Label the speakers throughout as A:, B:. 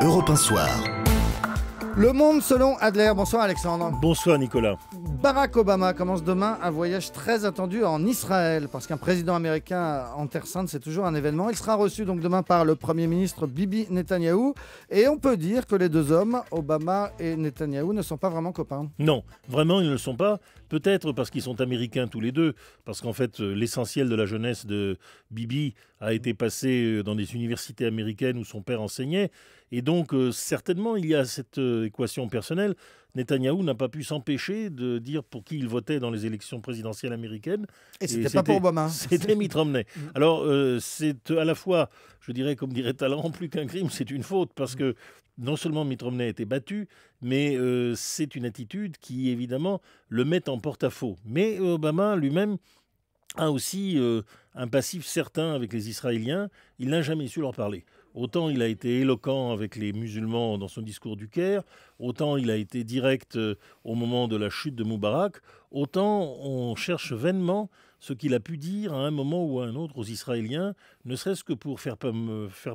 A: Europe 1 Soir.
B: Le Monde selon Adler. Bonsoir Alexandre.
C: Bonsoir Nicolas.
B: Barack Obama commence demain un voyage très attendu en Israël, parce qu'un président américain en Terre Sainte, c'est toujours un événement. Il sera reçu donc demain par le Premier ministre Bibi Netanyahou. Et on peut dire que les deux hommes, Obama et Netanyahou, ne sont pas vraiment copains.
C: Non, vraiment ils ne le sont pas. Peut-être parce qu'ils sont américains tous les deux, parce qu'en fait l'essentiel de la jeunesse de Bibi a été passé dans des universités américaines où son père enseignait. Et donc certainement il y a cette équation personnelle. Netanyahou n'a pas pu s'empêcher de dire pour qui il votait dans les élections présidentielles américaines.
B: Et c'était pas pour Obama.
C: C'était Mitt Romney. Alors c'est à la fois, je dirais comme dirait Talleyrand, plus qu'un crime, c'est une faute, parce que non seulement Mitt Romney a été battu, mais c'est une attitude qui évidemment le met en porte-à-faux. Mais Obama lui-même a aussi un passif certain avec les Israéliens. Il n'a jamais su leur parler. Autant il a été éloquent avec les musulmans dans son discours du Caire, autant il a été direct au moment de la chute de Moubarak, autant on cherche vainement ce qu'il a pu dire à un moment ou à un autre aux Israéliens, ne serait-ce que pour faire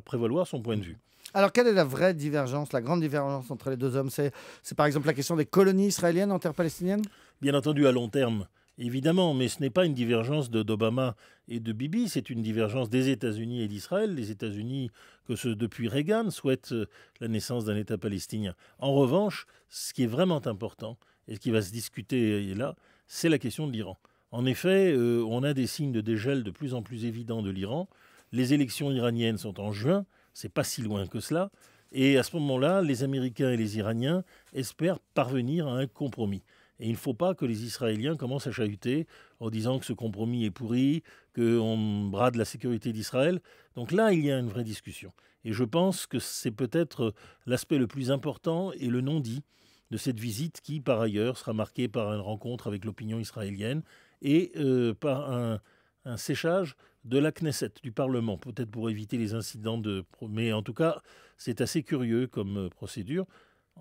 C: prévaloir son point de vue.
B: Alors, quelle est la vraie divergence, la grande divergence entre les deux hommes ? C'est par exemple la question des colonies israéliennes en terre palestinienne ?
C: Bien entendu, à long terme, évidemment, mais ce n'est pas une divergence d'Obama et de Bibi, c'est une divergence des États-Unis et d'Israël. Les États-Unis, depuis Reagan, souhaitent la naissance d'un État palestinien. En revanche, ce qui est vraiment important, et ce qui va se discuter là, c'est la question de l'Iran. En effet, on a des signes de dégel de plus en plus évidents de l'Iran. Les élections iraniennes sont en juin, c'est pas si loin que cela. Et à ce moment-là, les Américains et les Iraniens espèrent parvenir à un compromis. Et il ne faut pas que les Israéliens commencent à chahuter en disant que ce compromis est pourri, qu'on brade la sécurité d'Israël. Donc là, il y a une vraie discussion. Et je pense que c'est peut-être l'aspect le plus important et le non-dit de cette visite qui, par ailleurs, sera marquée par une rencontre avec l'opinion israélienne et par un séchage de la Knesset, du Parlement, peut-être pour éviter les incidents Mais en tout cas, c'est assez curieux comme procédure.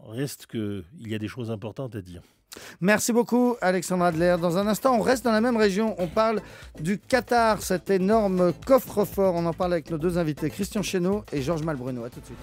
C: Reste qu'il y a des choses importantes à dire.
B: Merci beaucoup Alexandre Adler. Dans un instant, on reste dans la même région. On parle du Qatar, cet énorme coffre-fort. On en parle avec nos deux invités, Christian Chesneau et Georges Malbruno. À tout de suite.